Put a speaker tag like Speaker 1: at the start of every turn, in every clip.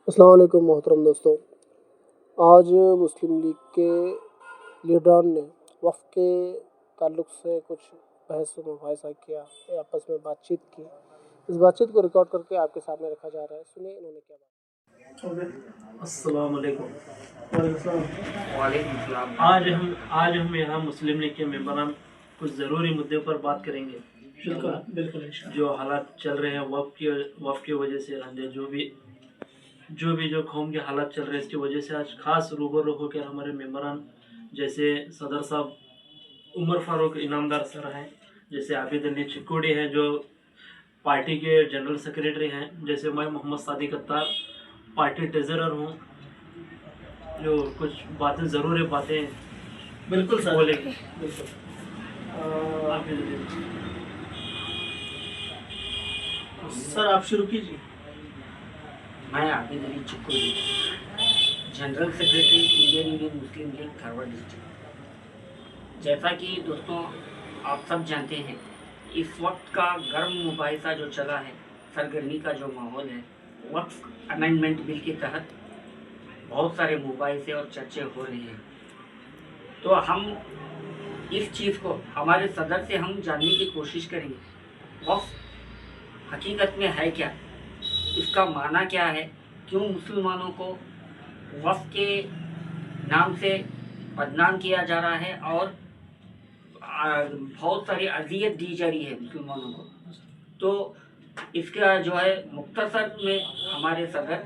Speaker 1: السلام علیکم محترم دوستوں، آج مسلم لیگ کے لیڈران نے وقف کے تعلق سے کچھ بحث و مباحثہ کیا، آپس میں بات چیت کی۔ اس بات چیت کو ریکارڈ کر کے آپ کے سامنے رکھا جا رہا ہے، سنیے انہوں نے کیا بات۔
Speaker 2: السلام علیکم۔
Speaker 3: وعلیکم السلام۔
Speaker 2: آج ہم یہاں مسلم لیگ کے ممبران کچھ ضروری مدعے پر بات کریں گے۔
Speaker 1: بالکل
Speaker 2: جو حالات چل رہے ہیں وقف کی وجہ سے، جو قوم کے حالات چل رہے ہیں، اس کی وجہ سے آج خاص روبرو ہو کر ہمارے ممبران جیسے صدر صاحب عمر فاروق انعامدار سر ہیں، جیسے عابد علی چکوڑی ہیں جو پارٹی کے جنرل سیکریٹری ہیں، جیسے میں محمد صادق اتار پارٹی ٹریزرر ہوں، جو کچھ باتیں ضروری باتیں
Speaker 1: بالکل سر
Speaker 2: بولیں گے۔
Speaker 1: بالکل سر آپ شروع کیجیے۔
Speaker 3: میں Abid Ali چکوڑی، general secretary Indian union مسلم لیگ دھارواڑ ڈسٹرکٹ۔ جیسا کہ دوستوں آپ سب جانتے ہیں، اس وقت کا گرم مباحثہ جو چلا ہے، سرگرمی کا جو ماحول ہے، وقف امینڈمنٹ بل کے تحت بہت سارے مباحثے اور چرچے ہو رہے ہیں۔ تو ہم اس چیز کو ہمارے صدر سے ہم جاننے کی کوشش کریں گے، وقف حقیقت میں ہے کیا، اس کا معنی کیا ہے، کیوں مسلمانوں کو وقف کے نام سے بدنام کیا جا رہا ہے اور بہت ساری اذیت دی جا رہی ہے مسلمانوں کو۔ تو اس کا جو ہے مختصر میں ہمارے صدر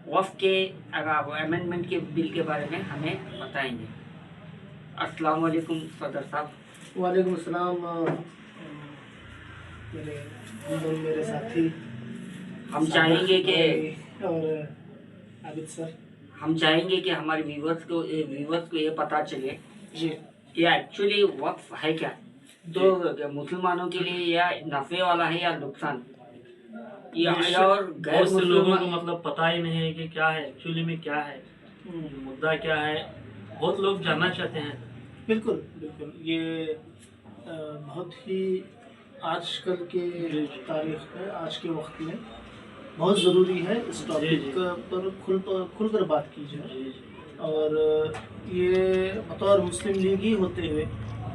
Speaker 3: وقف کے امینڈمنٹ کے بل کے بارے میں ہمیں بتائیں گے۔ السلام علیکم صدر صاحب۔
Speaker 1: وعلیکم السلام میرے ساتھی۔
Speaker 3: ہم چاہیں گے کہ
Speaker 1: اور عابد سر،
Speaker 3: ہم چاہیں گے کہ ہمارے ویورز کو یہ پتہ چلے
Speaker 1: جی
Speaker 3: کہ ایکچولی وقف ہے کیا، تو مسلمانوں کے لیے یا نفع والا ہے یا نقصان، یا اور غیر
Speaker 2: بہت سے لوگوں کو
Speaker 3: مسلمان
Speaker 2: مطلب پتہ ہی نہیں ہے کہ کیا ہے ایکچولی میں، کیا ہے مدعا، کیا ہے، بہت لوگ جاننا چاہتے ہیں۔
Speaker 1: بالکل یہ بہت ہی آج کل کے تاریخ میں، آج کے وقت میں بہت ضروری ہے اس ٹاپک پر کھل کر بات کی جائے۔ اور یہ بطور مسلم لیگ ہی ہوتے ہوئے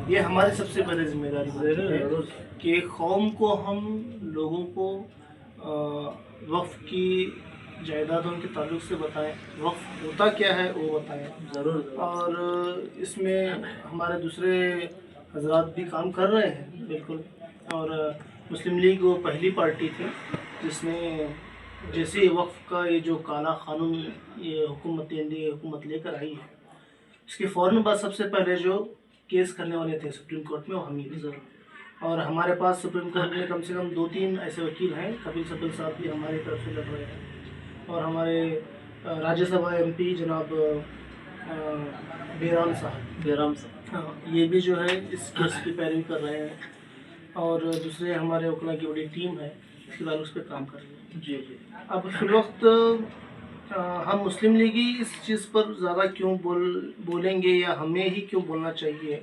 Speaker 1: یہ ہماری سب سے بڑی ذمہ داری ہے کہ قوم کو، ہم لوگوں کو وقف کی جائیدادوں کے تعلق سے بتائیں، وقف ہوتا کیا ہے وہ بتائیں
Speaker 2: ضرور۔
Speaker 1: اور اس میں ہمارے دوسرے حضرات بھی کام کر رہے ہیں بالکل۔ اور مسلم لیگ وہ پہلی پارٹی تھی جس نے جیسے ہی وقف کا یہ جو کالا قانون یہ حکومت لے کر آئی ہے، اس کے فوراً بعد سب سے پہلے جو کیس کرنے والے تھے سپریم کورٹ میں وہ ہم ہی تھے۔ اور ہمارے پاس سپریم کورٹ میں کم سے کم 2-3 ایسے وکیل ہیں، کپل سبل صاحب بھی ہماری طرف سے لڑ رہے ہیں، اور ہمارے راجیہ سبھا ایم پی جناب بیرام صاحب، ہاں یہ بھی جو ہے اس کیس کی پیروی کر رہے ہیں، اور دوسرے ہمارے وکلا کی بڑی ٹیم ہے اس کے بعد اس پہ کام کر رہی ہے۔
Speaker 2: جی
Speaker 1: اب فی الوقت ہم مسلم لیگی اس چیز پر زیادہ کیوں بولیں گے یا ہمیں ہی کیوں بولنا چاہیے،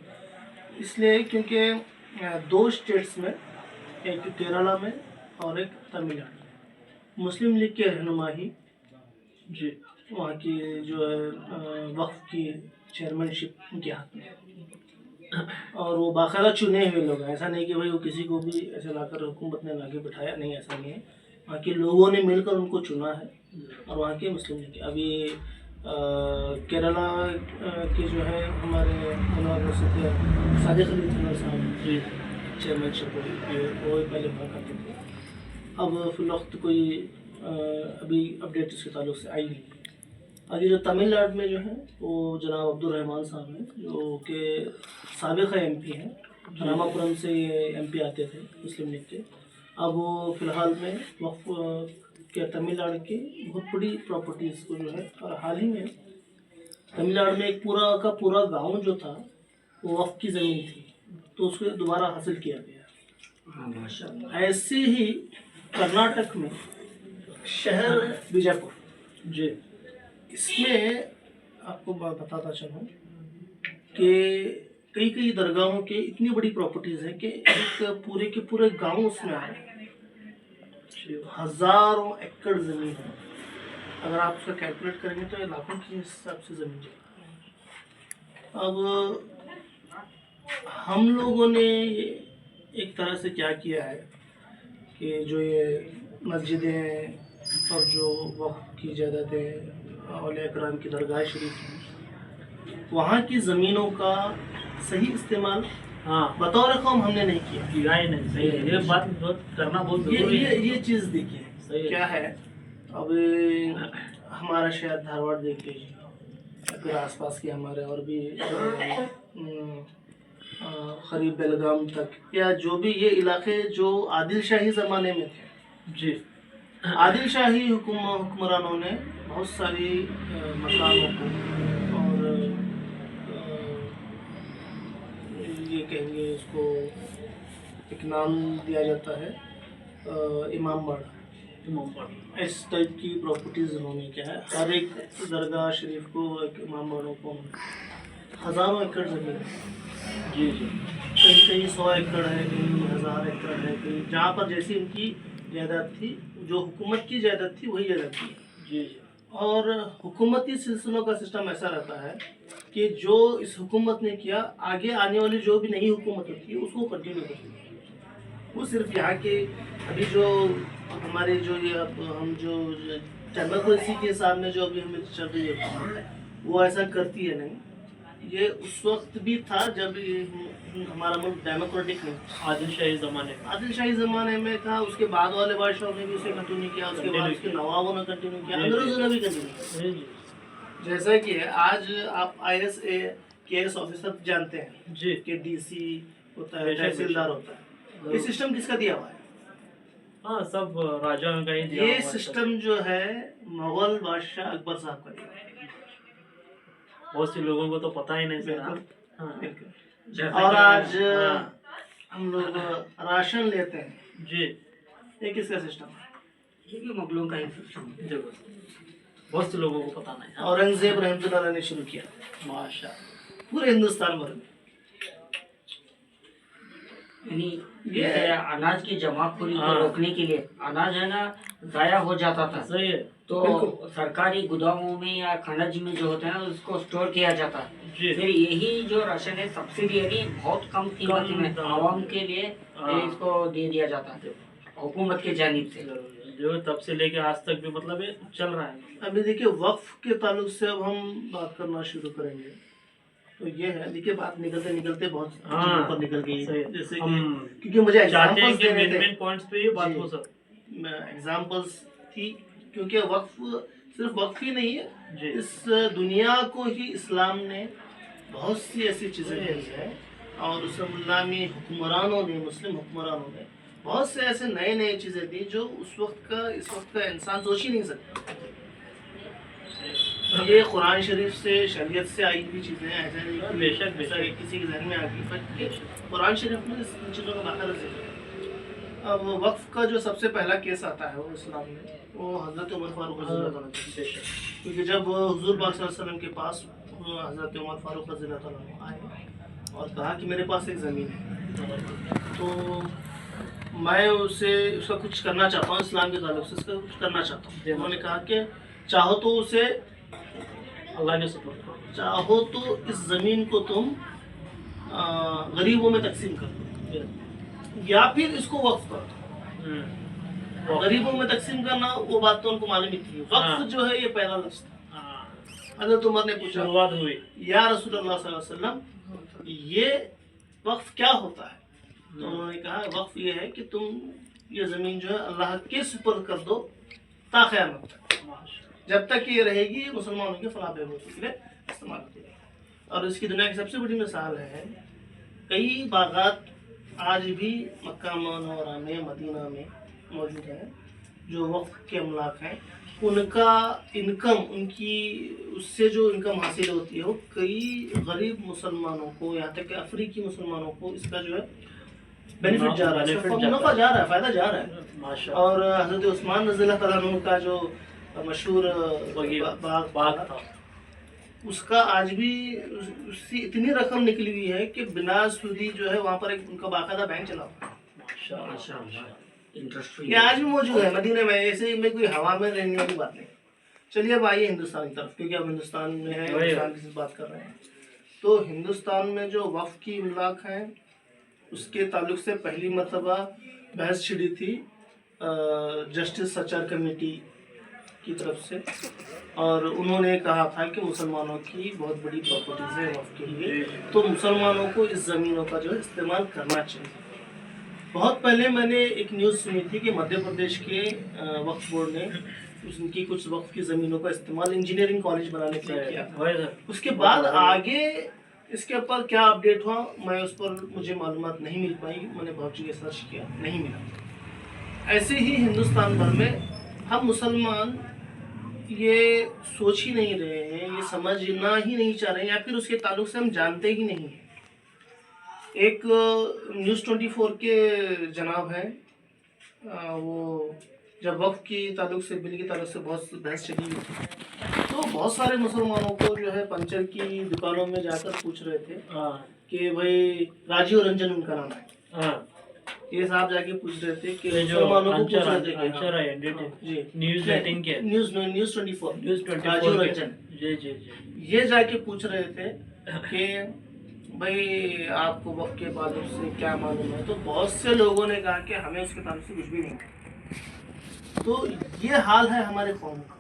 Speaker 1: اس لیے کیونکہ 2 اسٹیٹس میں، ایک کیرلا میں اور ایک تمل ناڈو میں، مسلم لیگ کے رہنمائی
Speaker 2: جی
Speaker 1: وہاں کی جو ہے وقف کی چیئرمین شپ ان کے ہاتھ میں ہے، اور وہ باقاعدہ چنے ہوئے لوگ ہیں، ایسا نہیں کہ بھائی وہ کسی کو بھی ایسے لا کر حکومت نے لا کے بٹھایا، نہیں ایسا نہیں ہے، وہاں کے لوگوں نے مل کر ان کو چنا ہے، اور وہاں کے مسلم لیگ ابھی کیرلا کے جو ہے ہمارے جناب صادق علی صاحب
Speaker 2: جی
Speaker 1: چیئرمین شپ وہ پہلے ہوا کرتے تھے، اب فی الوقت کوئی ابھی اپڈیٹ اس کے تعلق سے آئی نہیں۔ اور یہ جو تمل ناڈو میں جو ہے وہ جناب عبد الرحمان صاحب ہیں، جو کہ سابق ایم پی ہیں، راما پورم سے یہ ایم پی آتے تھے مسلم لیگ کے، اب وہ فی الحال میں وقف کے تمل ناڈو کی بہت بڑی پراپرٹیز کو جو ہے، اور حال ہی میں تمل ناڈو میں ایک پورا کا پورا گاؤں جو تھا وہ وقف کی زمین تھی، تو اس کو دوبارہ حاصل کیا گیا۔ ایسے ہی کرناٹک میں شہر بیجاپور،
Speaker 2: جی
Speaker 1: اس میں آپ کو بتاتا چلوں کہ کئی درگاہوں کے اتنی بڑی پراپرٹیز ہیں کہ ایک پورے کے پورے گاؤں اس میں آئے، ہزاروں ایکڑ زمین ہے، अगर आप उसका कैलकुलेट करेंगे तो ये लाखों के हिसाब से ज़मीन जाएगी। अब हम लोगों ने एक तरह से क्या किया है कि जो ये मस्जिदें और जो वक्त की जायदादें औलिया कराम की दरगाह शरीफ हैं, वहाँ की ज़मीनों का सही इस्तेमाल
Speaker 2: हाँ
Speaker 1: बतौर कौम हमने नहीं किया।
Speaker 2: किया ही नहीं, सही है, ये बात बहुत करना बहुत जरूरी है।
Speaker 1: ये चीज़ देखिए
Speaker 2: सही है।
Speaker 1: क्या है। अब हमारा शहर धारवाड़ देख लीजिए, फिर आसपास के हमारे और भी करीब बेलगाम तक, या जो भी ये इलाके जो आदिल शाही ज़माने में थे,
Speaker 2: जी
Speaker 1: आदिल शाही हुक्मरानों ने बहुत सारी मकानों को और ये कहेंगे इसको एक नाम दिया जाता है इमाम बाड़ा, इस टाइप की प्रॉपर्टीज़ उन्होंने क्या है, हर एक दरगाह शरीफ को एक इमाम बाड़ों को हज़ारों एकड़ ज़मीन है।
Speaker 2: जी जी
Speaker 1: कहीं कहीं 100 एकड़ है, कहीं 1000 एकड़ है, कहीं जहाँ पर जैसी उनकी जायदाद थी, जो हुकूमत की जायदाद थी वही जायदाद थी।
Speaker 2: जी जी
Speaker 1: और हुकूमती सिलसिलों का सिस्टम ऐसा रहता है कि जो इस हुकूमत ने किया, आगे आने वाली जो भी नई हुकूमत होती है उसको कंटिन्यू करती है। वो सिर्फ यहाँ के अभी जो हमारे जो ये अब हम जो डेमोक्रेसी के सामने जो अभी हमें चल रही है वो ऐसा करती है नहीं। ये उस वक्त भी था जब ये हमारा मुल्क डेमोक्रेटिक नहीं था,
Speaker 2: आदिल शाही ज़माने में।
Speaker 1: आदिल शाही ज़माने में था। उसके बाद वाले बादशाहों ने भी उसे कंटिन्यू किया, उसके बाद उसके नवाबों ने कंटिन्यू किया, अंग्रेजों ने भी कंटिन्यू किया।
Speaker 2: जी जी
Speaker 1: जैसा कि आज आप IAS ऑफिसर जानते हैं
Speaker 2: जी
Speaker 1: कि DC होता है,
Speaker 2: बेशक,
Speaker 1: तहसीलदार होता है। ये सिस्टम किसका दिया हुआ है?
Speaker 2: हाँ, सब राजाओं का ही दिया
Speaker 1: ये
Speaker 2: हुआ है।
Speaker 1: सिस्टम जो है मुगल बादशाह अकबर साहब का दिया है।
Speaker 2: बहुत से लोगों को तो पता ही नहीं सर।
Speaker 1: बिल्कुल।
Speaker 2: हाँ
Speaker 1: बिल्कुल।
Speaker 3: जैसा
Speaker 1: और
Speaker 3: कि-
Speaker 1: आज
Speaker 2: हाँ।
Speaker 1: हम लोग राशन लेते हैं,
Speaker 2: जी
Speaker 1: ये किसका सिस्टम है?
Speaker 3: ये भी मुगलों का ही सिस्टम है।
Speaker 2: देखो बहुत से लोगों को पता नहीं। हाँ।
Speaker 1: औरंगजेब रहमतुल्लाह ने शुरू किया
Speaker 2: माशा
Speaker 1: पूरे हिंदुस्तान भर में।
Speaker 3: यानी
Speaker 1: ये-
Speaker 3: जैसे अनाज की जमाखोरी को
Speaker 2: हाँ।
Speaker 3: रोकने के लिए अनाज है ना जाया हो जाता था,
Speaker 2: सही है।
Speaker 3: तो
Speaker 1: बिल्कुल।
Speaker 3: सरकारी गोदामों में या खनज में जो होते हैं ना उसको स्टोर किया जाता है।
Speaker 2: जी
Speaker 3: फिर यही जो राशन है सब्सिडी यानी बहुत कम कीमत में
Speaker 2: दाम।
Speaker 3: आवाम के लिए
Speaker 2: हाँ।
Speaker 3: इसको दे दिया जाता है हुकूमत की जानिब से।
Speaker 2: जो तब से लेके आज तक भी मतलब ये चल रहा है।
Speaker 1: अभी देखिए वक्फ के ताल्लुक से अब हम बात करना शुरू करेंगे। तो ये है, देखिए बात निकलते निकलते बहुत
Speaker 2: हाँ,
Speaker 1: चीज़ों पर निकल गई,
Speaker 2: सही है।
Speaker 1: जैसे कि
Speaker 2: हम
Speaker 1: क्योंकि मुझे
Speaker 2: चाहते हैं
Speaker 1: एग्जांपल्स
Speaker 2: कि
Speaker 1: देने
Speaker 2: मेन
Speaker 1: थे,
Speaker 2: मेन पॉइंट्स पे ये बात
Speaker 1: जी।
Speaker 2: हो सब।
Speaker 1: एग्जांपल्स थी, क्योंकि वक्फ सिर्फ वक्फ ही नहीं है,
Speaker 2: जी
Speaker 1: इस दुनिया को ही इस्लाम ने बहुत सी ऐसी चीज़ें दी है, और उस इस्लामी हुक्मरानों ने, मुस्लिम हुक्मरानों ने बहुत से ऐसे नए नए चीज़ें दी जो इस वक्त का इंसान सोच ही नहीं सकता। ये कुरान शरीफ से, शरीयत से आई हुई चीज़ें हैं, ऐसा नहीं कि
Speaker 2: बेशक,
Speaker 1: ऐसा
Speaker 2: बेशक।
Speaker 1: किसी के जहन में आ गई, बट ये कुरान शरीफ में इस चीज़ों का बाकायदा जिक्र है। अब वक्फ का जो सबसे पहला केस आता है वो इस्लाम में, वो हज़रत उमर फारूक रज़ियल्लाहु अन्हु का केस है। क्योंकि जब हुज़ूर पाक सल्लल्लाहु अलैहि वसल्लम के पास हज़रत उमर फारूक रज़ियल्लाहु अन्हु आए और कहा कि मेरे पास एक ज़मीन है, तो मैं उसका कुछ करना चाहता हूँ, इस्लाम के ताल्लुक से उसका कुछ करना चाहता हूँ। उन्होंने कहा कि चाहो तो उसे,
Speaker 2: अल्लाह के सपोर्ट करो।
Speaker 1: चाहो तो इस ज़मीन को तुम गरीबों में तकसीम कर दो, या फिर इसको वक्फ कर दो। गरीबों में तकसीम करना वो बात तो उनको मालूम ही थी। वक्फ
Speaker 2: हाँ।
Speaker 1: जो है ये पहला लफ्ज़ था।
Speaker 2: हाँ,
Speaker 1: हज़रत उमर ने पूछा,
Speaker 2: शुरुआत हुई।
Speaker 1: या रसूलुल्लाह सल्लल्लाहु अलैहि वसल्लम, ये वक्फ क्या होता है? तो उन्होंने कहा वक्फ ये है कि तुम ये ज़मीन जो है अल्लाह के सुपुर्द कर दो ता क़यामत तक, जब तक ये रहेगी मुसलमानों के फलाह बहबूद के लिए इस्तेमाल होती रहेगी। और इसकी दुनिया की सबसे बड़ी मिसाल है, कई बागात आज भी मक्का मुनव्वरा में, मदीना में मौजूद हैं जो वक्फ के अमलाक हैं। उनका इनकम, उनकी उससे जो इनकम हासिल होती है वो कई गरीब मुसलमानों को, यहाँ तक कि अफ्रीकी मुसलमानों को इसका जो है बेनिफिट जा रहा है,
Speaker 2: benefit
Speaker 1: मुनाफा जा रहा है, फ़ायदा जा रहा है।
Speaker 2: माशा
Speaker 1: और हज़रत उस्मान रज़ियल्लाहु तआला अन्हु का जो मशहूर बाग
Speaker 2: था,
Speaker 1: उसका आज भी उससे इतनी रकम निकली हुई है कि बिना सूदी जो है वहाँ पर एक उनका बाकायदा बैंक चला हुआ है।
Speaker 3: माशाअल्लाह इंटरेस्ट
Speaker 1: ये आज भी मौजूद है मदीने में, ऐसे में कोई हवा में रहने वाली बात नहीं। چلیے اب آئیے ہندوستان کی طرف، کیونکہ اب ہندوستان میں ہے، ہندوستان کی بات کر رہے ہیں. تو ہندوستان میں جو وقف کی املاک ہیں اس کے تعلق سے پہلی مرتبہ بحث چھڑی تھی جسٹس سچر کمیٹی کی طرف سے، اور انہوں نے کہا تھا کہ مسلمانوں کی بہت بڑی پراپرٹیز ہے وقف کے لیے، تو مسلمانوں کو اس زمینوں کا جو ہے استعمال کرنا چاہیے. بہت پہلے میں نے ایک نیوز سنی تھی کہ مدھیہ پردیش کے وقف بورڈ نے ان کی کچھ وقف کی زمینوں کا استعمال انجینئرنگ کالج بنانے کے لیے کیا تھا. اس کے بعد آگے اس کے اوپر کیا اپڈیٹ ہوا میں اس پر مجھے معلومات نہیں مل پائی، میں نے بہت جگہ سرچ کیا نہیں ملا. ایسے ہی ہندوستان بھر میں ہم مسلمان یہ سوچ ہی نہیں رہے ہیں، یہ سمجھنا ہی نہیں چاہ رہے ہیں، یا پھر اس کے تعلق سے ہم جانتے ہی نہیں ہیں. ایک نیوز 24 کے جناب ہیں، وہ جب وقف کی تعلق سے بل کی تعلق سے بہت بحث چلی ہوئی تھی، تو بہت سارے مسلمانوں کو جو ہے پنچر کی دکانوں میں جا کر پوچھ رہے تھے کہ بھائی راجیو رنجن ان کا نام ہے، یہ صاحب جا کے پوچھ رہے تھے کہ مسلمانوں کو پوچھ رہے تھے
Speaker 2: نیوز 18 کے
Speaker 1: نیوز 24 راجیو رنجن یہ جا کے پوچھ رہے تھے کہ بھائی آپ کو وقت کے تعلق سے کیا معلوم ہے. تو بہت سے لوگوں نے کہا کہ ہمیں اس کے تعلق سے کچھ بھی نہیں. تو یہ حال ہے ہمارے قوم کا.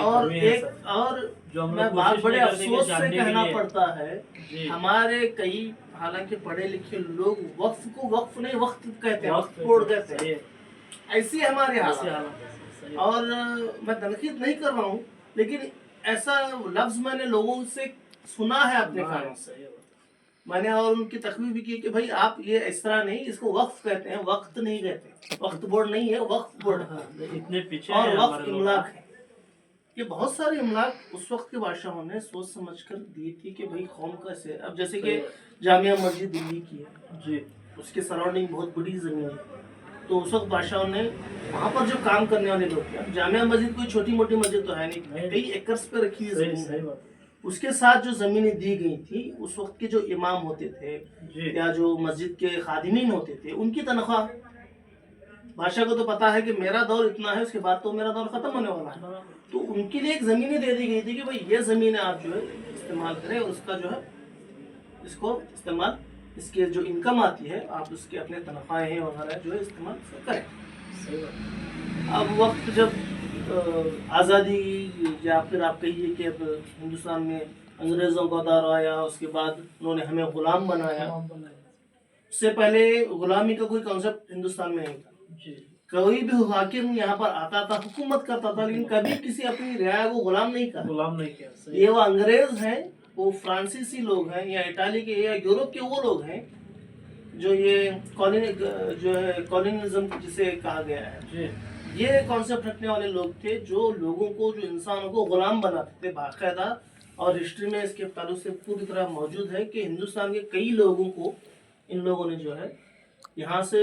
Speaker 1: اور میں بات بڑے افسوس سے کہنا پڑتا ہے، ہمارے کئی حالانکہ پڑھے لکھے لوگ وقف کو وقف نہیں وقت کہتے ہیں، وقف بورڈ کہتے ہیں. ایسی ہمارے حالات. اور میں تنقید نہیں کر رہا ہوں، لیکن ایسا لفظ میں نے لوگوں سے سنا ہے اپنے کانوں سے. میں نے اور ان کی تخویف بھی کی کہ بھائی آپ یہ اس طرح نہیں، اس کو وقف کہتے ہیں، وقت نہیں کہتے. وقت بورڈ نہیں ہے، وقف بورڈ
Speaker 2: اتنے پیچھے
Speaker 1: اور وقف املاک ہے. یہ بہت سارے املاک اس وقت کے بادشاہوں نے سوچ سمجھ کر دی تھی کہ بھائی قوم کا سے. اب جیسے کہ جامعہ مسجد دلی کی ہے، اس کے سراؤنڈنگ بہت بڑی زمین ہے، تو اس وقت بادشاہوں نے وہاں پر جو کام کرنے والے لوگ تھے، اب جامعہ مسجد کوئی چھوٹی موٹی مسجد تو ہے نہیں، کئی ایکرز پہ رکھی ہوئی زمین ہے. اس کے ساتھ جو زمینیں دی گئی تھی، اس وقت کے جو امام ہوتے تھے یا جو مسجد کے خادمین ہوتے تھے، ان کی تنخواہ بادشاہ کو تو پتا ہے کہ میرا دور اتنا ہے، اس کے بعد تو میرا دور ختم ہونے والا ہے. تو ان کے لیے ایک زمینیں دے دی گئی تھی کہ بھائی یہ زمینیں آپ جو ہے استعمال کریں، اور اس کا جو ہے اس کو استعمال، اس کے جو انکم آتی ہے آپ اس کے اپنے تنخواہیں وغیرہ جو ہے استعمال کریں. اب وقت جب آزادی، یا پھر آپ کہیے کہ اب ہندوستان میں انگریزوں کا دور آیا، اس کے بعد انہوں نے ہمیں غلام بنایا. اس سے پہلے غلامی کا کوئی کانسیپٹ ہندوستان میں نہیں تھا. کوئی بھی حاکم یہاں پر آتا تھا، حکومت کرتا تھا، لیکن کبھی کسی اپنی رعایا کو غلام نہیں کیا. یہ وہ انگریز ہیں، وہ فرانسیسی لوگ ہیں، یا اٹالی کے یا یورپ کے وہ لوگ ہیں جو یہ جو ہے کالونیزم جسے کہا گیا ہے، یہ کانسیپٹ رکھنے والے لوگ تھے، جو لوگوں کو، جو انسانوں کو غلام بناتے تھے باقاعدہ. اور ہسٹری میں اس کے تعلق سے پوری طرح موجود ہے کہ ہندوستان کے کئی لوگوں کو ان لوگوں نے جو ہے یہاں سے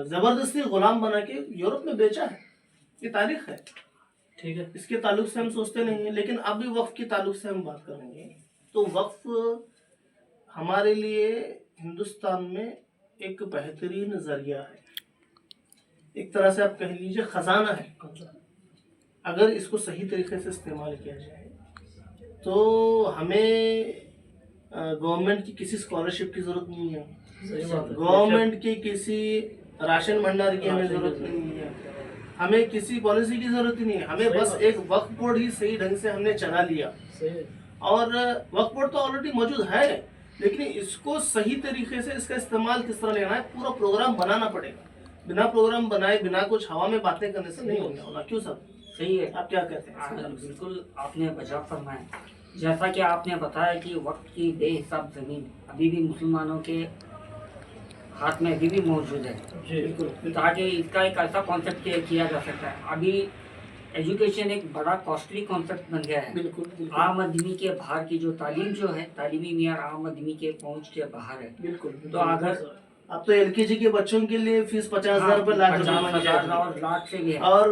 Speaker 1: زبردستی غلام بنا کے یورپ میں بیچا ہے. یہ تاریخ ہے، ٹھیک ہے. اس کے تعلق سے ہم سوچتے نہیں ہیں. لیکن اب بھی وقف کے تعلق سے ہم بات کریں گے تو وقف ہمارے لیے ہندوستان میں ایک بہترین ذریعہ ہے، ایک طرح سے آپ کہہ لیجیے خزانہ ہے. اگر اس کو صحیح طریقے سے استعمال کیا جائے تو ہمیں گورنمنٹ کی کسی اسکالرشپ کی ضرورت نہیں ہے، گورنمنٹ کی کسی راشن بھنڈار کی ہمیں ضرورت نہیں ہے، ہمیں کسی پالیسی کی ضرورت ہی نہیں ہے. ہمیں بس ایک وقف بورڈ ہی صحیح ڈھنگ سے ہم نے چلا لیا. اور وقف بورڈ تو آلریڈی موجود ہے، لیکن اس کو صحیح طریقے سے اس کا استعمال کس طرح لینا ہے، پورا پروگرام بنانا پڑے گا. بنا پروگرام بنائے، بنا کچھ ہوا میں باتیں کرنے سے نہیں ہونے والا. کیوں صاحب؟
Speaker 3: صحیح ہے.
Speaker 1: آپ کیا کہتے ہیں؟
Speaker 3: بالکل آپ نے بجا فرمایا. جیسا کہ آپ نے بتایا کہ وقت کی بے حساب زمین ابھی بھی مسلمانوں کے ہاتھ میں ابھی بھی موجود ہے.
Speaker 1: بالکل.
Speaker 3: تاکہ اس کا ایک ایسا کانسیپٹ کیا جا سکتا ہے. ابھی ایجوکیشن ایک بڑا کاسٹلی کانسیپٹ بن گیا ہے.
Speaker 1: بالکل.
Speaker 3: عام آدمی کے باہر کی جو تعلیم جو ہے، تعلیمی معیار عام آدمی کے پہنچ کے باہر ہے.
Speaker 1: بالکل.
Speaker 3: تو اگر
Speaker 1: اب تو ایل کے جی کے بچوں کے لیے فیس 50,000 روپے
Speaker 3: لاکھ سے بھی ہے.
Speaker 1: اور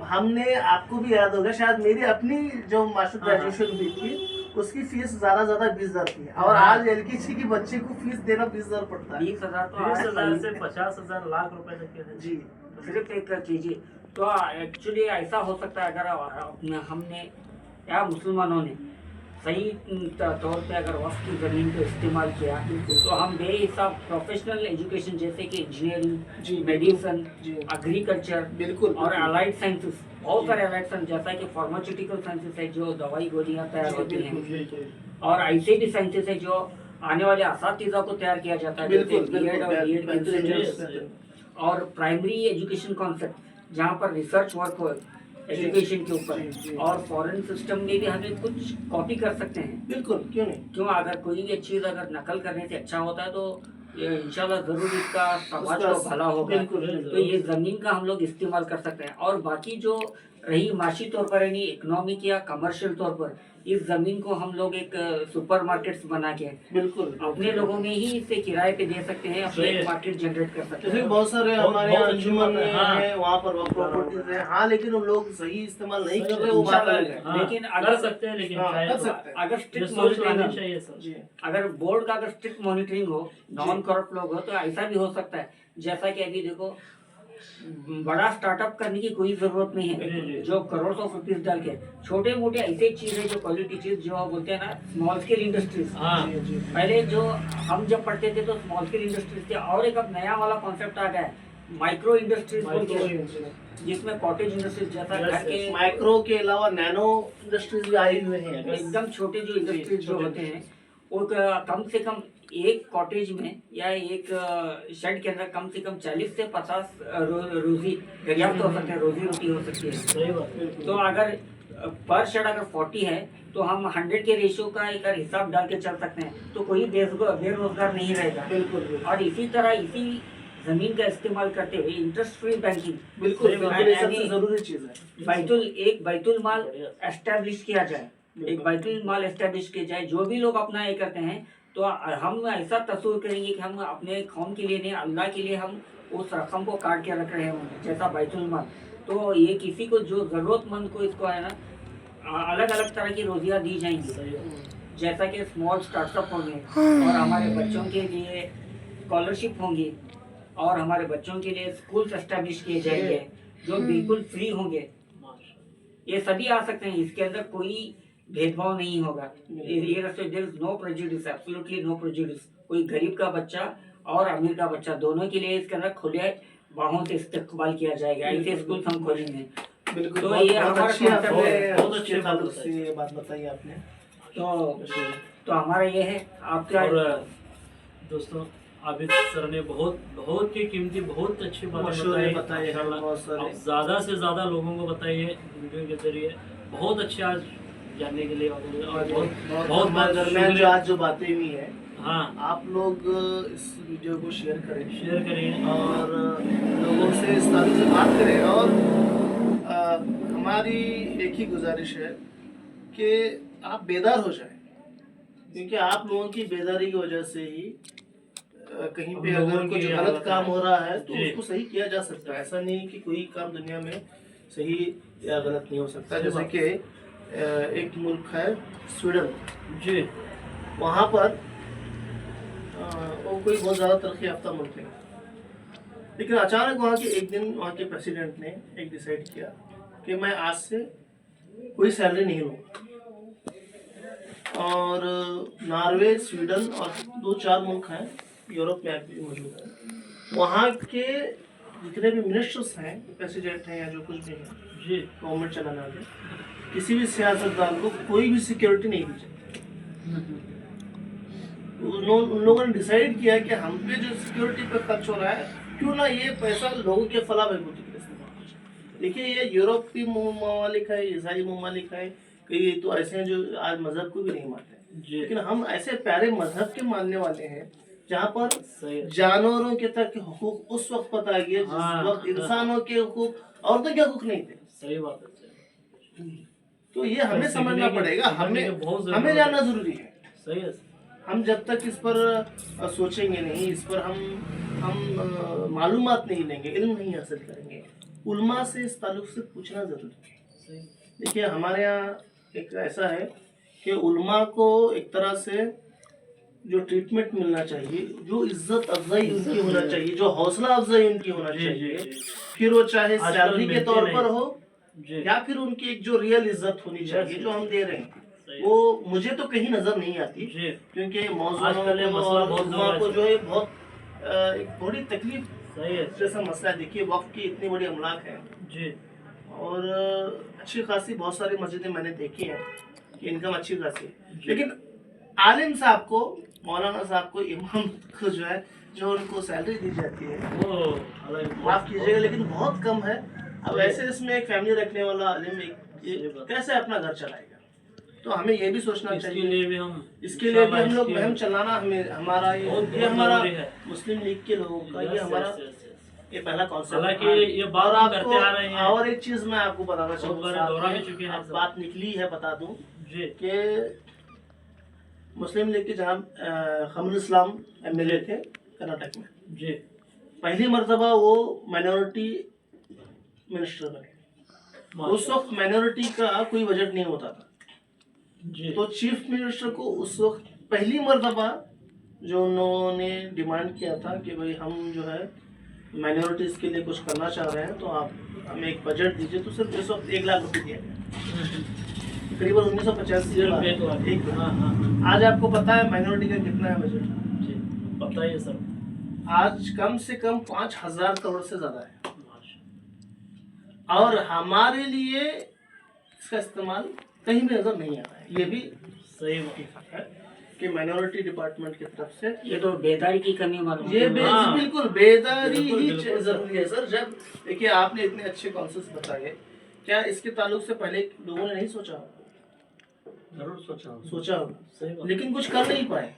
Speaker 1: ہم نے، آپ کو بھی یاد ہوگا شاید، میری اپنی جو ماسٹر گریجویشن ہوئی تھی اس کی فیس زیادہ 20,000 تھی، اور آج ایل کے جی کے بچے کو فیس دینا 20,000 پڑتا ہے.
Speaker 3: 20,000
Speaker 2: 20,000 سے 50,000 لاکھ روپے تک کے.
Speaker 1: جی
Speaker 3: صرف ایک چیزیں. तो एक्चुअली ऐसा हो सकता है अगर हमने या मुसलमानों ने सही तौर पे अगर वक्त की ज़मीन को इस्तेमाल किया तो हम बेहिसाब प्रोफेशनल एजुकेशन जैसे कि
Speaker 1: जी,
Speaker 3: इंजीनियरिंग, मेडिसिन,
Speaker 1: जी।
Speaker 3: एग्रीकल्चर
Speaker 1: बिल्कुल
Speaker 3: और
Speaker 1: बिल्कुल।
Speaker 3: अलाइड साइंसेस, बहुत सारे अलाइड साइंस जैसा कि फार्मास्यूटिकल साइंसेस है जो दवाई गोलियां तैयार होती
Speaker 1: बिल्कुल
Speaker 3: हैं,
Speaker 1: बिल्कुल
Speaker 3: और ऐसे भी साइंसेस है जो आने वाले असातिज़ा को तैयार किया जाता है,
Speaker 1: बिल्कुल
Speaker 3: जैसे बीएड और डीएड के
Speaker 1: बेहतरीन
Speaker 3: स्टूडेंट्स,
Speaker 1: बेहतरीन।
Speaker 3: और प्राइमरी एजुकेशन कॉन्सेप्ट जहाँ पर रिसर्च वर्क हो एजुकेशन के
Speaker 1: जी,
Speaker 3: ऊपर,
Speaker 1: जी।
Speaker 3: और फॉरेन सिस्टम में भी हमें कुछ कॉपी कर सकते हैं।
Speaker 1: बिल्कुल, क्यों नहीं।
Speaker 3: क्यों, अगर कोई भी चीज़ अगर नकल करने से अच्छा होता है तो ये इंशाल्लाह ज़रूर इसका समाज
Speaker 1: उसका
Speaker 3: को भला होगा।
Speaker 1: बिल्कुल, बिल्कुल।
Speaker 3: तो ये ज़मीन का हम लोग इस्तेमाल कर सकते हैं, और बाकी जो रही माशी तौर पर यानी इकोनॉमिक या कमर्शियल तौर पर, इस ज़मीन को हम लोग एक सुपर मार्केट्स बना के
Speaker 1: बिल्कुल
Speaker 3: अपने लोगों में ही इसे किराए पे दे सकते हैं, अपने
Speaker 2: सही है।
Speaker 3: एक मार्केट जनरेट कर सकते
Speaker 1: जैसे कि
Speaker 3: हैं।
Speaker 1: बहुत सारे
Speaker 2: बहुत-
Speaker 1: हमारे
Speaker 2: बहुत
Speaker 1: यहाँ
Speaker 2: अच्छी
Speaker 1: अंजुमन
Speaker 2: बात है, हाँ।
Speaker 1: है, वहाँ पर वो प्रॉपर्टीज है, हाँ, लेकिन उन लोग सही इस्तेमाल नहीं कर रहे, वो बात
Speaker 3: इंशाल्लाह,
Speaker 1: अलग है।
Speaker 2: हाँ,
Speaker 3: लेकिन
Speaker 2: कर
Speaker 3: अगर
Speaker 2: सकते हैं, लेकिन
Speaker 1: हाँ,
Speaker 2: शायद
Speaker 1: कर सकते हैं।
Speaker 3: अगर
Speaker 2: ये
Speaker 3: स्ट्रिक्ट
Speaker 2: सोच लानी
Speaker 3: मॉनिटरिंग,
Speaker 2: चाहिए सर।
Speaker 1: जी
Speaker 3: अगर बोर्ड का अगर स्ट्रिक्ट मॉनिटरिंग हो, नॉन करप्ट लोग हो, तो ऐसा भी हो सकता है जैसा कि अभी देखो बड़ा स्टार्टअप करने की कोई जरूरत नहीं
Speaker 2: जी, जी।
Speaker 3: है, जो करोड़ ऑफ रुपीज डाल के छोटे मोटे ऐसे चीज है जो क्वालिटी चीज जो बोलते हैं ना स्मॉल स्केल इंडस्ट्रीज।
Speaker 2: हाँ,
Speaker 1: जी जी
Speaker 3: पहले जो हम जब पढ़ते थे तो स्मॉल स्केल इंडस्ट्रीज थे, और एक अब नया वाला कॉन्सेप्ट आ गया है माइक्रो इंडस्ट्रीज बोल के, जिसमें कॉटेज इंडस्ट्रीज जैसा घर के
Speaker 1: माइक्रो के अलावा नैनो इंडस्ट्रीज भी आए हुए हैं।
Speaker 3: एकदम छोटे जो इंडस्ट्रीज जो
Speaker 1: छोटे
Speaker 3: होते हैं वो कम से कम एक कॉटेज में या एक शेड के अंदर कम से कम 40 से 50 रोजी पर्याप्त हो सकते हैं, रोजी रोटी हो सकती है।
Speaker 2: सही बात है।
Speaker 3: तो अगर पर शेड अगर 40 है तो हम 100 के रेशियो का एक हिसाब डाल के चल सकते हैं, तो कोई बेरोजगार नहीं रहेगा।
Speaker 1: बिल्कुल बिल्कुल
Speaker 3: और इसी तरह इसी जमीन का इस्तेमाल करते हुए इंटरेस्ट फ्री बैंकिंग,
Speaker 1: बिल्कुल
Speaker 3: सही बात
Speaker 1: बिल्कुल, ये
Speaker 3: है।
Speaker 1: सबसे जरूरी चीज है।
Speaker 3: एक बैतुल माल एस्टेब्लिश किया जाए, एक बैतुल माल एस्टेब्लिश किया जाए, जो भी लोग अपना ये करते हैं तो हम ऐसा तस्वीर करेंगे कि हम अपने कौम के लिए नहीं, अल्लाह के लिए हम उस रकम को काट के रख रहे हैं जैसा बैतुल माल। तो ये किसी को जो जरूरतमंद को इसको है ना अलग अलग तरह की रोजियां दी जाएंगी,
Speaker 2: सही है।
Speaker 3: जैसा कि स्मॉल स्टार्टअप होंगे, और हमारे बच्चों के लिए स्कॉलरशिप होंगी, और हमारे बच्चों के लिए स्कूल्स एस्टेब्लिश किए जाएंगे जो बिल्कुल फ्री होंगे। ये सभी आ सकते हैं, इसके अंदर कोई भेदभाव नहीं होगा। ये there is no prejudice, absolutely no prejudice. कोई गरीब का बच्चा और अमीर का बच्चा दोनों के लिए इसके अंदर खुले बाहों से इस्तेकबाल किया जाएगा, ऐसे स्कूल हम खोलेंगे।
Speaker 1: बिल्कुल,
Speaker 3: तो
Speaker 1: बहुत
Speaker 3: ये
Speaker 1: बहुत
Speaker 3: हमारा
Speaker 1: अच्छी
Speaker 3: concept
Speaker 1: आपने
Speaker 3: है,
Speaker 2: बहुत
Speaker 1: उसके
Speaker 2: अच्छी बात
Speaker 1: ताल्लुक
Speaker 2: बताई।
Speaker 1: से ये बात बताई आपने।
Speaker 3: तो हमारा ये है आपका।
Speaker 2: और दोस्तों आबिद सर ने बहुत ही कीमती, बहुत अच्छी बातें
Speaker 1: मशवरे
Speaker 2: बताई
Speaker 1: बताए हैं,
Speaker 2: माशाल्लाह।
Speaker 1: बहुत सारे।
Speaker 2: आप ज़्यादा से ज़्यादा लोगों को बताइए वीडियो के जरिए, बहुत अच्छे आज जानने के लिए, और बहुत बहुत
Speaker 1: हमारे दरमियान जो आज जो बातें हुई हैं,
Speaker 2: हाँ,
Speaker 1: आप लोग इस वीडियो को शेयर करें
Speaker 2: शेयर करिए
Speaker 1: और लोगों से इस ताल्लुक से बात करें। और हमारी एक ही गुजारिश है कि आप बेदार हो जाएं, क्योंकि आप लोगों की बेदारी की वजह से ही कहीं पे
Speaker 2: हम
Speaker 1: अगर
Speaker 2: लोगों
Speaker 1: कुछ
Speaker 2: की
Speaker 1: गलत
Speaker 2: हालत
Speaker 1: काम
Speaker 2: है।
Speaker 1: हो रहा है तो
Speaker 2: जी।
Speaker 1: उसको सही किया जा सकता है। ऐसा नहीं कि कोई काम दुनिया में सही या गलत नहीं हो सकता। जैसे कि एक मुल्क है स्वीडन,
Speaker 2: जी,
Speaker 1: वहाँ पर वो कोई बहुत ज़्यादा तरक्की याफ्ता मुल्क है, लेकिन अचानक वहाँ के एक दिन वहाँ के प्रेसिडेंट ने एक डिसाइड किया कि मैं आज से कोई सैलरी नहीं लूँगा। और नॉर्वे, स्वीडन और 2-4 मुल्क हैं यूरोप में भी मौजूद हैं, वहाँ के जितने भी मिनिस्टर्स हैं, प्रेसिडेंट हैं या जो कुछ भी हैं,
Speaker 2: जी,
Speaker 1: गवर्नमेंट चलाने वाले, किसी भी सियासतदान को कोई भी सिक्योरिटी नहीं दी जाती। उन लोगों ने डिसाइड किया कि हम पे जो सिक्योरिटी पे खर्च हो रहा है, क्यों ना ये पैसा लोगों के फलाह बहबूदी के लिए इस्तेमाल हो जाए। देखिए, ये यूरोपीय ममालिक है, ईसाई ममालिक है, कई तो ऐसे हैं जो आज मजहब को भी नहीं मानते,
Speaker 2: जी,
Speaker 1: लेकिन हम ऐसे प्यारे मजहब के मानने वाले हैं जहाँ पर
Speaker 2: सही है।
Speaker 1: जानवरों के तक के हुकूक उस वक्त पता गया जिस
Speaker 2: हाँ,
Speaker 1: वक्त इंसानों के हुकूक, औरतों के हुकूक नहीं थे।
Speaker 2: सही बात है।
Speaker 1: तो ये हमें
Speaker 2: सीखने
Speaker 1: समझना
Speaker 2: की-
Speaker 1: पड़ेगा,
Speaker 2: सीखने
Speaker 1: हमें
Speaker 2: की बहुत जरूरत
Speaker 1: हमें
Speaker 2: है।
Speaker 1: जानना जरूरी है।
Speaker 2: सही है।
Speaker 1: हम जब तक इस पर सोचेंगे नहीं, इस पर हम मालूमात नहीं लेंगे, इल्म नहीं हासिल करेंगे, उल्मा से इस ताल्लुक से पूछना जरूरी है।
Speaker 2: सही।
Speaker 1: देखिए, हमारे यहाँ एक ऐसा है कि उल्मा को एक तरह से जो ट्रीटमेंट मिलना चाहिए, जो इज्जत अफजाई उनकी होना चाहिए, जो हौसला अफजाई उनकी होना
Speaker 2: जी जी
Speaker 1: चाहिए,
Speaker 2: जी
Speaker 1: फिर वो चाहे
Speaker 2: आजकल
Speaker 1: सैलरी के
Speaker 2: मिलती
Speaker 1: तौर
Speaker 2: नहीं।
Speaker 1: पर हो
Speaker 2: जी
Speaker 1: या फिर उनकी एक जो रियल इज्जत होनी चाहिए
Speaker 2: Yes,
Speaker 1: जो हम दे रहे हैं,
Speaker 2: सही
Speaker 1: वो मुझे तो कहीं नजर नहीं आती।
Speaker 2: जी
Speaker 1: क्योंकि
Speaker 2: आजकल ये
Speaker 1: मौजूद
Speaker 2: मसला
Speaker 1: और
Speaker 2: बहुत
Speaker 1: उम्मा
Speaker 2: ज़्यादा
Speaker 1: को
Speaker 2: है।
Speaker 1: जो है बहुत एक बड़ी तकलीफ
Speaker 2: सही है
Speaker 1: जैसा मसला है। देखिए वक्त की इतनी बड़ी अमलाक है
Speaker 2: जी
Speaker 1: और अच्छी खासी बहुत सारी मस्जिदें मैंने देखी हैं कि इनकम अच्छी खासी है,
Speaker 2: जी।
Speaker 1: लेकिन आलिम साहब को, मौलाना साहब को, इमाम को जो है जो उनको सैलरी दी जाती है,
Speaker 2: वो अलग
Speaker 1: माफ कीजिएगा लेकिन बहुत कम है। अब
Speaker 2: जी।
Speaker 1: ऐसे इसमें एक फैमिली रखने वाला आलिम
Speaker 2: सही बात।
Speaker 1: कैसे अपना घर चलाएगा? तो हमें ये भी सोचना
Speaker 2: इसके
Speaker 1: चाहिए,
Speaker 2: लिए भी हम
Speaker 1: इसके लिए भी हम लोग
Speaker 2: इसकी-
Speaker 1: मुहिम चलाना हमें हमारा ये
Speaker 2: बहुत
Speaker 1: ये हमारा
Speaker 2: जरूरी है।
Speaker 1: मुस्लिम लीग के लोगों का ये
Speaker 2: Yes,
Speaker 1: हमारा
Speaker 2: yes, yes, yes।
Speaker 1: ये पहला कॉन्सेप्ट।
Speaker 2: हालांकि ये बात
Speaker 1: और
Speaker 2: हम
Speaker 1: आपको
Speaker 2: करते आ रहे हैं।
Speaker 1: और एक चीज मैं आपको बताना
Speaker 2: बहुत
Speaker 1: चाहूँगा,
Speaker 2: बार
Speaker 1: साथ
Speaker 2: दोहरा
Speaker 1: में
Speaker 2: भी चुके हैं
Speaker 1: अब
Speaker 2: सब।
Speaker 1: बात निकली है, बता दूं
Speaker 2: जी
Speaker 1: कि मुस्लिम लीग के जनाब खमरुल इस्लाम एमएलए थे कर्नाटक में,
Speaker 2: जी
Speaker 1: पहली मर्तबा वो माइनॉरिटी मिनिस्टर बने। उस वक्त माइनॉरिटी का कोई बजट नहीं होता था,
Speaker 2: जी
Speaker 1: तो चीफ मिनिस्टर को उस वक्त पहली मर्तबा जो उन्होंने डिमांड किया था कि भाई हम जो है माइनॉरिटीज के लिए कुछ करना चाह रहे हैं तो आप हमें एक बजट दीजिए, तो सिर्फ इस वक्त 1 लाख रुपए दिया गया, करीबन 1985 के बाद।
Speaker 2: एक लाख।
Speaker 1: एक लाख।
Speaker 2: हाँ हाँ
Speaker 1: आज आपको पता है माइनॉरिटी का कितना है बजट?
Speaker 2: जी बताइए सर।
Speaker 1: आज कम से कम 5,000 करोड़ से ज्यादा है,
Speaker 2: माशा-
Speaker 1: और हमारे लिए इसका इस्तेमाल कहीं भी नजर नहीं आ रहा है। ये भी
Speaker 2: सही बात
Speaker 1: है कि माइनॉरिटी डिपार्टमेंट की तरफ से
Speaker 3: ये तो बेदारी की कमी मालूम
Speaker 1: ये
Speaker 3: होती है।
Speaker 2: हाँ।
Speaker 1: बिल्कुल बेदारी
Speaker 2: बिल्कुल,
Speaker 1: ही
Speaker 2: बिल्कुल।
Speaker 1: जरूरी है सर। जब देखिए आपने इतने अच्छे कॉन्सेप्ट बताए, क्या इसके ताल्लुक से पहले लोगों ने नहीं सोचा होगा?
Speaker 3: जरूर सोचा होगा।
Speaker 1: सोचा होगा,
Speaker 2: सही बात।
Speaker 1: लेकिन कुछ कर नहीं पाए।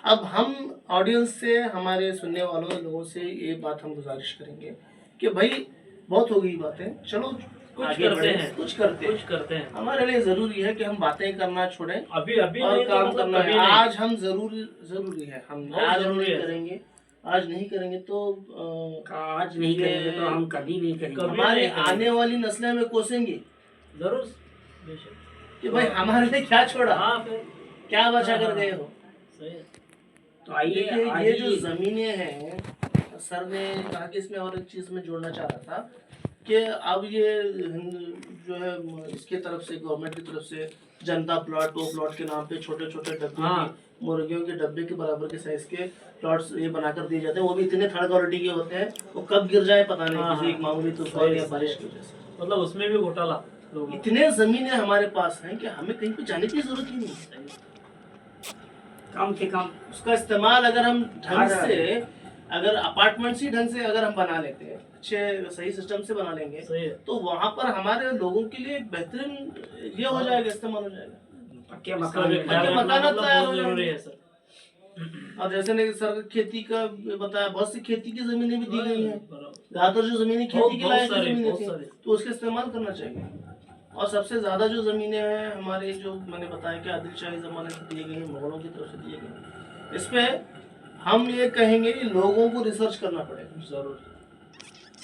Speaker 1: अब हम ऑडियंस से, हमारे सुनने वालों लोगों से ये बात हम गुजारिश करेंगे कि भाई बहुत हो गई बातें, चलो
Speaker 2: कुछ
Speaker 1: आगे
Speaker 2: करते
Speaker 1: बढ़ें,
Speaker 2: हैं।
Speaker 1: कुछ करते
Speaker 2: कुछ
Speaker 1: हैं।
Speaker 2: करते हैं
Speaker 1: हमारे लिए जरूरी है कि हम बातें करना छोड़ें
Speaker 2: अभी अभी
Speaker 1: और
Speaker 2: नहीं तो
Speaker 1: काम
Speaker 2: मतलब
Speaker 1: करना
Speaker 2: कभी
Speaker 1: है।
Speaker 2: नहीं।
Speaker 1: आज हम जरूरी है, हम
Speaker 2: बहुत
Speaker 1: आज
Speaker 2: जरूरी
Speaker 1: नहीं
Speaker 2: है।
Speaker 1: करेंगे, आज नहीं करेंगे तो
Speaker 3: आज नहीं करेंगे तो हम कभी नहीं करेंगे।
Speaker 2: कभी
Speaker 1: हमारे
Speaker 2: नहीं करेंगे।
Speaker 1: आने वाली नस्लें हमें कोसेंगी
Speaker 2: जरूर बेशक।
Speaker 1: कि भाई हमारे लिए क्या छोड़ा,
Speaker 2: हाँ फिर
Speaker 1: क्या बचा कर
Speaker 2: हाँ,
Speaker 1: गए हो।
Speaker 2: सही है।
Speaker 3: तो आइए
Speaker 1: देखिए
Speaker 3: आज
Speaker 1: ये
Speaker 3: ही-
Speaker 1: जो जमीनें हैं, सर ने कहा कि इसमें और एक चीज में जोड़ना चाह रहा था कि अब ये जो है इसके तरफ से, गवर्नमेंट की तरफ से जनता प्लॉट, वो प्लॉट के नाम पे छोटे छोटे डब्बे
Speaker 2: हाँ।
Speaker 1: की, मुर्गियों के डब्बे के बराबर के साइज के प्लॉट्स ये बनाकर दिए जाते हैं। वो भी इतने थर्ड क्वालिटी के होते हैं, वो कब गिर जाए पता नहीं,
Speaker 2: हाँ,
Speaker 1: किसी एक मामूली तूफान
Speaker 2: सही,
Speaker 1: या
Speaker 2: सही।
Speaker 1: बारिश की वजह से।
Speaker 2: मतलब उसमें भी घोटाला लोगों को।
Speaker 1: इतने जमीनें हमारे पास हैं कि हमें कहीं पे जाने की जरूरत ही नहीं है।
Speaker 3: कम से कम
Speaker 1: उसका इस्तेमाल अगर हम ढंग
Speaker 3: हाँ।
Speaker 1: से, अगर अपार्टमेंट्स ही ढंग से अगर हम बना लेते हैं, अच्छे सही सिस्टम से बना लेंगे,
Speaker 2: सही है।
Speaker 1: तो वहाँ पर हमारे लोगों के लिए एक बेहतरीन ये हो जाएगा, इस्तेमाल हो जाएगा।
Speaker 3: पक्के
Speaker 2: इसका
Speaker 3: मकान
Speaker 2: भी
Speaker 3: बन
Speaker 2: ख्याल
Speaker 3: जाए।
Speaker 1: मकान
Speaker 2: रखना मतलब
Speaker 1: तैयार हो
Speaker 2: बहुत जरूरी
Speaker 1: जाएंगे।
Speaker 2: है सर।
Speaker 1: और जैसे ने सर खेती का बताया, बहुत सी खेती की जमीनें भी दी गई हैं।
Speaker 2: बराबर।
Speaker 1: ज्यादातर जो जमीनें खेती
Speaker 2: बहुत-
Speaker 1: के
Speaker 2: बहुत
Speaker 1: लायक
Speaker 2: सारी,
Speaker 1: जमीनें
Speaker 2: बहुत
Speaker 1: थी,
Speaker 2: सारी।
Speaker 1: तो उसका इस्तेमाल करना चाहिए। और सबसे ज्यादा जो जमीनें हैं हमारे, जो मैंने बताया कि आदिल शाही जमाने से दिए गए हैं, मुगलों की तरफ से दिए गए हैं, इस पे हम ये कहेंगे कि लोगों को रिसर्च करना पड़ेगा।
Speaker 2: जरूर।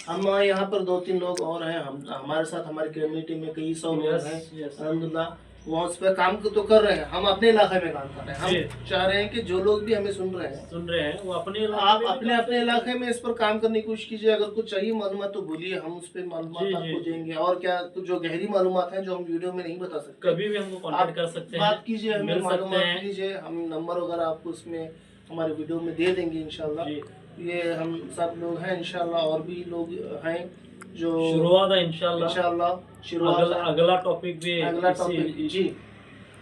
Speaker 1: हम यहाँ पर 2-3 लोग और हैं, हम हमारे साथ हमारी कम्युनिटी में कई 100 लोग
Speaker 2: Yes,
Speaker 1: हैं,
Speaker 2: yes.
Speaker 1: अल्हम्दुलिल्लाह वो उस पर काम तो कर रहे हैं। हम अपने इलाके में काम कर रहे हैं।
Speaker 2: जी।
Speaker 1: हम चाह रहे हैं कि जो लोग भी हमें सुन रहे हैं,
Speaker 2: सुन रहे हैं वो अपने इलाके
Speaker 1: आप
Speaker 2: में भी
Speaker 1: अपने अपने इलाके में इस पर काम करने की कोशिश कीजिए। अगर कुछ चाहिए मालूमात तो बोलिए, हम उस पर मालूमात
Speaker 2: जी,
Speaker 1: आपको
Speaker 2: जी।
Speaker 1: देंगे। और क्या कुछ जो गहरी मालूमात हैं जो हम वीडियो में नहीं बता सकते,
Speaker 2: कभी भी हमको कांटेक्ट कर सकते हैं,
Speaker 1: बात कीजिए, हमें
Speaker 2: मिल सकते
Speaker 1: मालूमात
Speaker 2: हैं।
Speaker 1: कीजिए। हम नंबर वगैरह आपको उसमें हमारे वीडियो में दे देंगे इंशाल्लाह।
Speaker 2: जी।
Speaker 1: ये हम सब लोग हैं इंशाल्लाह, और भी लोग हैं जो
Speaker 2: शुरुआत है इंशाल्लाह।
Speaker 1: इंशाल्लाह शुरुआत है।
Speaker 2: अगला टॉपिक भी
Speaker 1: अगला
Speaker 2: इसी-
Speaker 1: टॉपिक जी,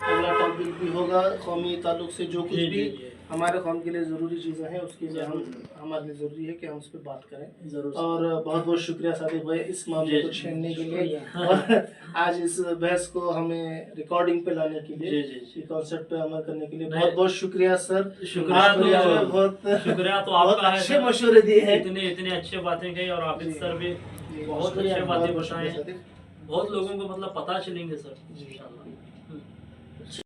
Speaker 1: अगला टॉपिक भी होगा कौमी ताल्लुक से, जो कुछ
Speaker 2: जी,
Speaker 1: भी
Speaker 2: जी, जी।
Speaker 1: हमारे कौम के लिए ज़रूरी चीज़ें हैं उसके लिए हमारे लिए ज़रूरी है कि हम उस पर बात करें।
Speaker 2: जरूर।
Speaker 1: और बहुत बहुत शुक्रिया सादिक भाई इस मामले
Speaker 2: जी,
Speaker 1: को छेड़ने के लिए,
Speaker 3: शुक्रिया।
Speaker 1: और आज इस बहस को हमें रिकॉर्डिंग पे लाने के लिए,
Speaker 2: जी, जी, जी।
Speaker 1: इस कॉन्सेप्ट पे अमल करने के लिए
Speaker 2: नहीं,
Speaker 1: बहुत बहुत शुक्रिया सर।
Speaker 2: शुक्रिया
Speaker 1: आपने
Speaker 2: तो-
Speaker 1: जो है बहुत
Speaker 2: शुक्रिया तो
Speaker 1: बहुत
Speaker 2: आपका है
Speaker 1: अच्छे
Speaker 2: सर।
Speaker 1: मशवरे दिए हैं।
Speaker 2: इतनी इतनी अच्छी बातें कही, और आबिद
Speaker 1: जी।
Speaker 2: सर भी
Speaker 1: जी,
Speaker 2: बहुत
Speaker 1: शुक्रिया,
Speaker 2: अच्छी
Speaker 1: बहुत
Speaker 2: बातें
Speaker 1: बहुत
Speaker 2: बताएं।
Speaker 1: शुक्रिया सादिक।
Speaker 2: बहुत लोगों को मतलब पता चलेंगे सर
Speaker 1: जी।
Speaker 2: इंशाल्लाह।